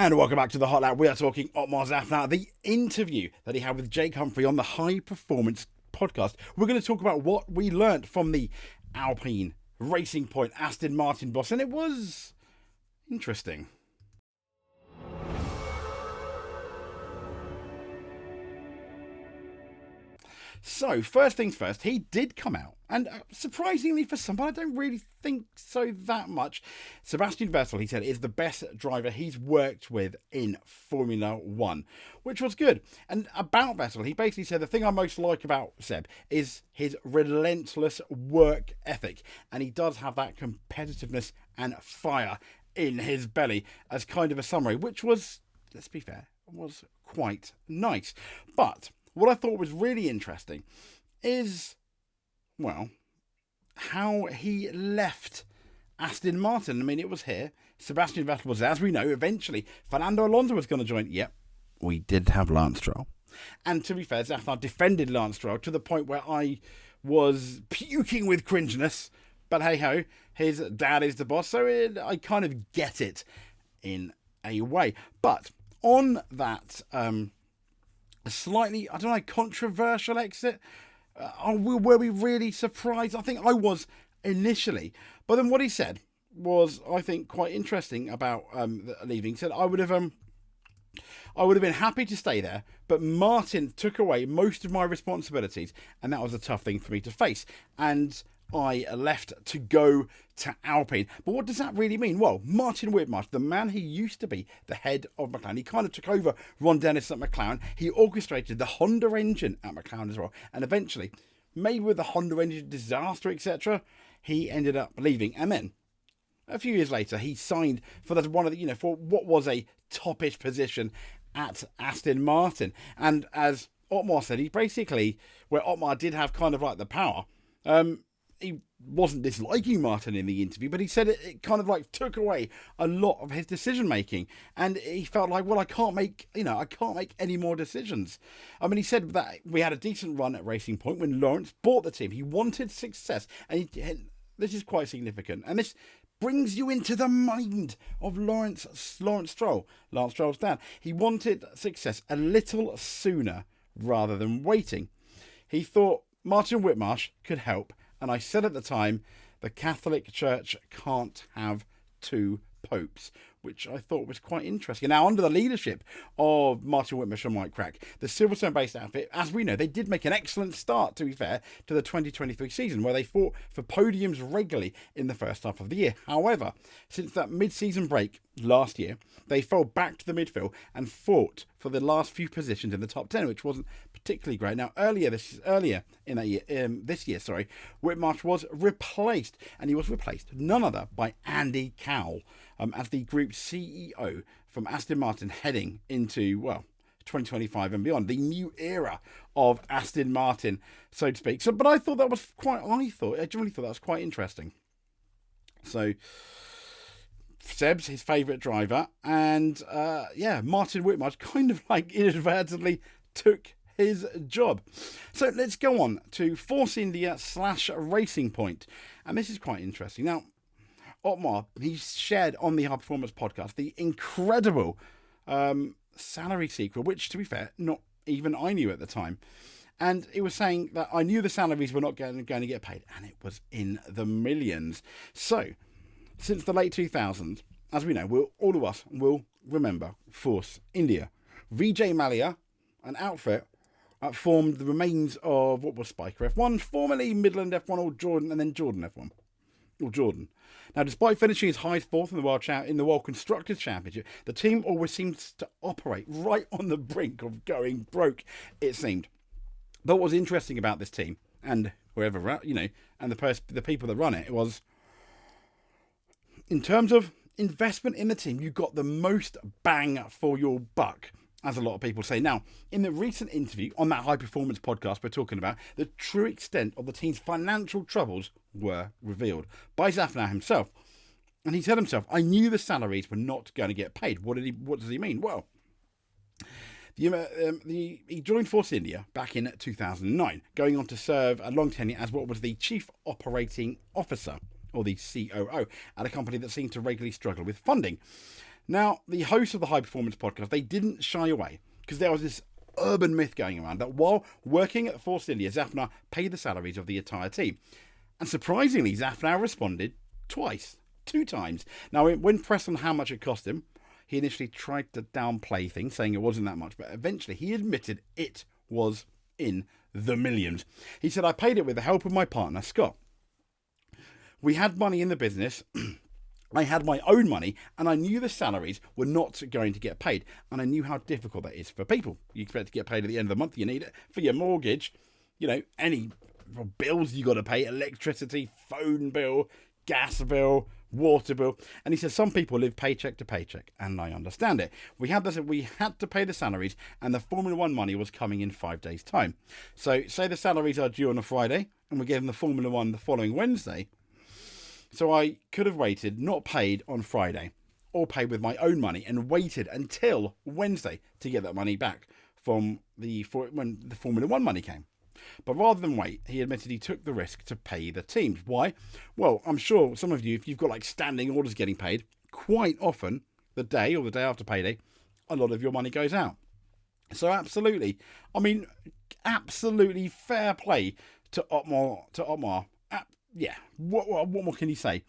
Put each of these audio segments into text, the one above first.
And welcome back to the Hot Lap. We are talking Otmar Zafnar, the interview that he had with Jake Humphrey on the High Performance podcast. We're going to talk about what we learnt from the Alpine Racing Point Aston Martin boss, and it was interesting. So, first things first, he did come out, and surprisingly for someone I don't really think so that much, Sebastian Vettel, he said, is the best driver he's worked with in Formula 1, which was good. And about Vettel, he basically said, the thing I most like about Seb is his relentless work ethic, and he does have that competitiveness and fire in his belly as kind of a summary, which was, let's be fair, was quite nice. But what I thought was really interesting is, well, how he left Aston Martin. I mean, it was here. Sebastian Vettel was there. As we know, eventually, Fernando Alonso was going to join. Yep, we did have Lance Stroll. And to be fair, Zafnar defended Lance Stroll to the point where I was puking with cringeness. But hey-ho, his dad is the boss, so I kind of get it in a way. But on that a slightly, I don't know, controversial exit, were we really surprised? I think I was initially. But then what he said was, I think, quite interesting about leaving. He said, I would have been happy to stay there, but Martin took away most of my responsibilities, and that was a tough thing for me to face. And I left to go to Alpine. But what does that really mean? Well, Martin Whitmarsh, the man who used to be the head of McLaren, he kind of took over Ron Dennis at McLaren. He orchestrated the Honda engine at McLaren as well. And eventually, maybe with the Honda engine disaster, etc., he ended up leaving. And then, a few years later, he signed for one of the, for what was a toppish position at Aston Martin. And as Otmar said, he basically, where Otmar did have kind of like the power, he wasn't disliking Martin in the interview, but he said it kind of like took away a lot of his decision making, and he felt like, well, I can't make any more decisions. I mean, he said that we had a decent run at Racing Point when Lawrence bought the team. He wanted success, and this is quite significant, and this brings you into the mind of Lawrence Stroll, Lance Stroll's dad. He wanted success a little sooner rather than waiting. He thought Martin Whitmarsh could help. And I said at the time, the Catholic Church can't have two popes, which I thought was quite interesting. Now, under the leadership of Martin Whitmarsh and Mike Crack, the Silverstone-based outfit, as we know, they did make an excellent start, to be fair, to the 2023 season, where they fought for podiums regularly in the first half of the year. However, since that mid-season break last year, they fell back to the midfield and fought for the last few positions in the top 10, which wasn't particularly great. Now, this year, Whitmarsh was replaced, and he was replaced none other by Andy Cowell as the group CEO from Aston Martin, heading into 2025 and beyond, the new era of Aston Martin, so to speak. So, but I thought that was I generally thought that was quite interesting. So, Seb's his favourite driver, and Martin Whitmarsh kind of like inadvertently took his job. So let's go on to Force India / Racing Point, and this is quite interesting. Now, Otmar, he shared on the High Performance podcast the incredible salary secret, which, to be fair, not even I knew at the time. And it was saying that I knew the salaries were not going to get paid, and it was in the millions. So, since the late 2000s, as we know, all of us will remember Force India. Vijay Mallya, an outfit, formed the remains of what was Spiker F1, formerly Midland F1 or Jordan, and then Jordan F1. Or Jordan. Now, despite finishing as high as fourth in the World Constructors' Championship, the team always seems to operate right on the brink of going broke, it seemed. But what was interesting about this team, and whoever, and the people that run it, was, in terms of investment in the team, you got the most bang for your buck, as a lot of people say. Now, in the recent interview on that High Performance podcast we're talking about, the true extent of the team's financial troubles were revealed by Zafnar himself. And he said himself, I knew the salaries were not going to get paid. What does he mean? Well, he joined Force India back in 2009, going on to serve a long tenure as what was the Chief Operating Officer, or the COO, at a company that seemed to regularly struggle with funding. Now, the hosts of the High Performance podcast, they didn't shy away, because there was this urban myth going around that while working at Force India, Zafnar paid the salaries of the entire team. And surprisingly, Zafnar responded two times. Now, when pressed on how much it cost him, he initially tried to downplay things, saying it wasn't that much, but eventually he admitted it was in the millions. He said, "I paid it with the help of my partner, Scott. We had money in the business." I had my own money, and I knew the salaries were not going to get paid, and I knew how difficult that is for people. You expect to get paid at the end of the month, you need it for your mortgage, any bills you got to pay, electricity, phone bill, gas bill, water bill. And he says some people live paycheck to paycheck, and I understand it. We had to pay the salaries, and the Formula One money was coming in 5 days' time. So say the salaries are due on a Friday, and we're getting the Formula One the following Wednesday. So I could have waited, not paid on Friday, or paid with my own money, and waited until Wednesday to get that money back from when the Formula One money came. But rather than wait, he admitted he took the risk to pay the teams. Why? Well, I'm sure some of you, if you've got like standing orders getting paid, quite often the day or the day after payday, a lot of your money goes out. So absolutely fair play to Otmar. Yeah, what more can you say?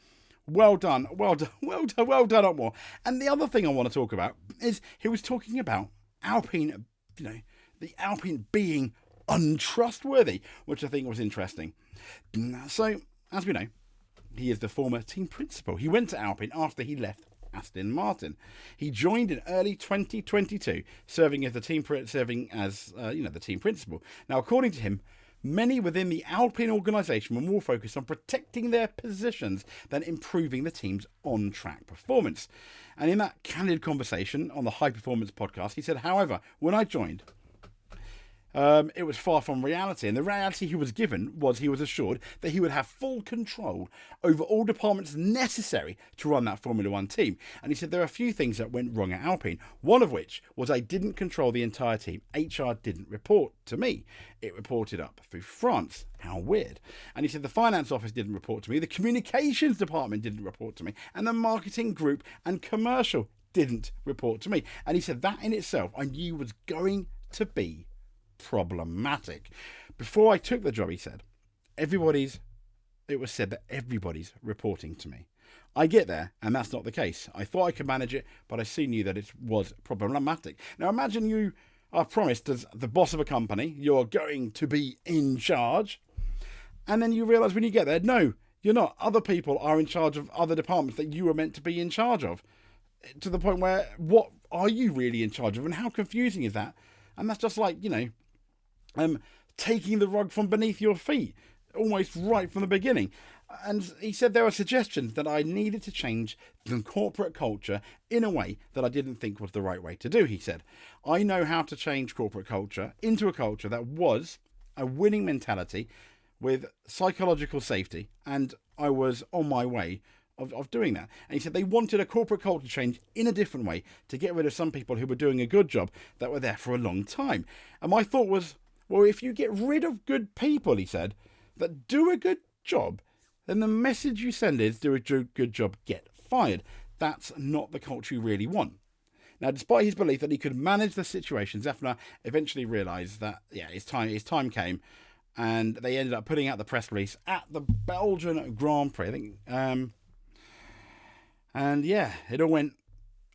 Well done, Otmar. And the other thing I want to talk about is he was talking about Alpine, the Alpine being untrustworthy, which I think was interesting. So, as we know, he is the former team principal. He went to Alpine after he left Aston Martin. He joined in early 2022, serving as the team principal. Now, according to him, many within the Alpine organisation were more focused on protecting their positions than improving the team's on-track performance. And in that candid conversation on the High Performance podcast, he said, however, when I joined, it was far from reality. And the reality he was given was he was assured that he would have full control over all departments necessary to run that Formula One team. And he said there are a few things that went wrong at Alpine. One of which was I didn't control the entire team. HR didn't report to me. It reported up through France. How weird. And he said the finance office didn't report to me. The communications department didn't report to me. And the marketing group and commercial didn't report to me. And he said that in itself I knew was going to be problematic. Before I took the job, he said, it was said that everybody's reporting to me. I get there, and that's not the case. I thought I could manage it, but I soon knew that it was problematic. Now imagine you are promised as the boss of a company, you're going to be in charge, and then you realise when you get there, no, you're not. Other people are in charge of other departments that you were meant to be in charge of, to the point where, what are you really in charge of, and how confusing is that? And that's just like, taking the rug from beneath your feet, almost right from the beginning. And he said there were suggestions that I needed to change the corporate culture in a way that I didn't think was the right way to do. He said, I know how to change corporate culture into a culture that was a winning mentality with psychological safety, and I was on my way of doing that. And he said they wanted a corporate culture change in a different way to get rid of some people who were doing a good job that were there for a long time. And my thought was, well, if you get rid of good people, he said, that do a good job, then the message you send is do a good job, get fired. That's not the culture you really want. Now, despite his belief that he could manage the situation, Zafnar eventually realised that, his time came, and they ended up putting out the press release at the Belgian Grand Prix, I think. It all went,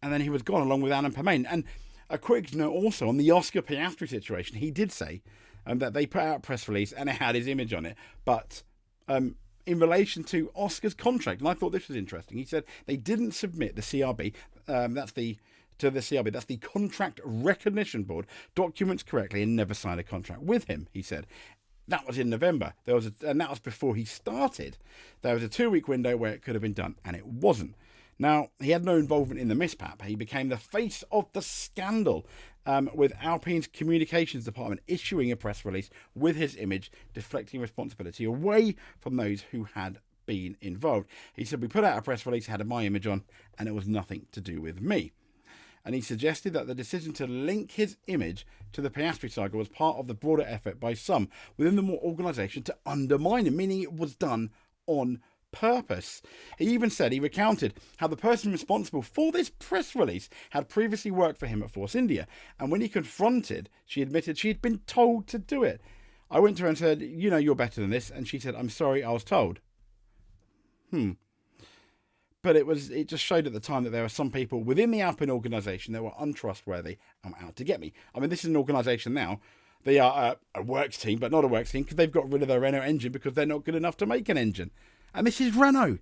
and then he was gone along with Alain Permain. And a quick note also on the Oscar Piastri situation, he did say that they put out a press release and it had his image on it, but in relation to Oscar's contract, and I thought this was interesting, he said they didn't submit the CRB, that's the Contract Recognition Board, documents correctly and never signed a contract with him, he said. That was in November. And that was before he started. There was a 2-week window where it could have been done, and it wasn't. Now, he had no involvement in the mishap. He became the face of the scandal, with Alpine's communications department issuing a press release with his image, deflecting responsibility away from those who had been involved. He said, we put out a press release, had my image on, and it was nothing to do with me. And he suggested that the decision to link his image to the Piastri saga was part of the broader effort by some within the organisation to undermine him, meaning it was done on purpose. He even said he recounted how the person responsible for this press release had previously worked for him at Force India, and when he confronted, she admitted she had been told to do it. I went to her and said, you know, you're better than this, and she said, I'm sorry, I was told. But it just showed at the time that there were some people within the Alpine organisation that were untrustworthy and were out to get me. I mean, this is an organisation now. They are a works team, but not a works team, because they've got rid of their Renault engine because they're not good enough to make an engine. And this is Renault.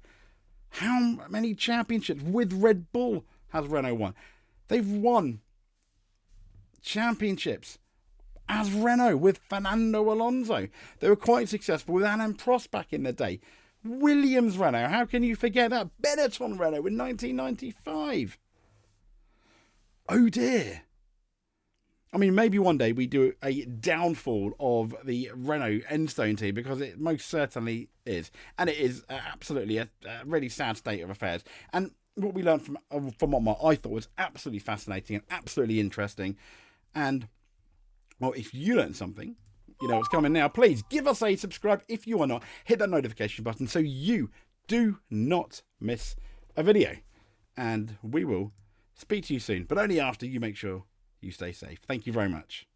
How many championships with Red Bull has Renault won? They've won championships as Renault with Fernando Alonso. They were quite successful with Alain Prost back in the day. Williams Renault, how can you forget that? Benetton Renault in 1995. Oh dear. I mean, maybe one day we do a downfall of the Renault Enstone team, because it most certainly is. And it is absolutely a really sad state of affairs. And what we learned from Otmar, I thought was absolutely fascinating and absolutely interesting. And, well, if you learned something, you know what's coming now. Please give us a subscribe if you are not. Hit that notification button so you do not miss a video. And we will speak to you soon, but only after you make sure you stay safe. Thank you very much.